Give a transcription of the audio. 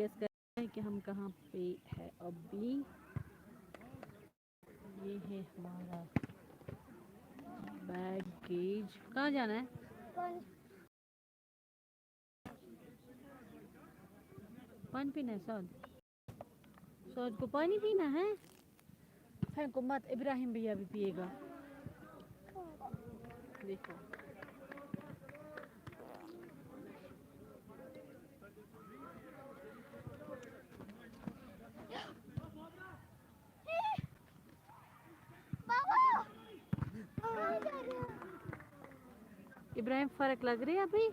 Guess करते हैं कि हम कहाँ पे है अभी। ये है हमारा बैगेज। कहाँ जाना है? पानी पीना है सौद? सौद को पानी पीना है? फेंको मत, इब्राहिम भैया भी पिएगा। देखो इब्राहिम, फर्क लग रही है अभी?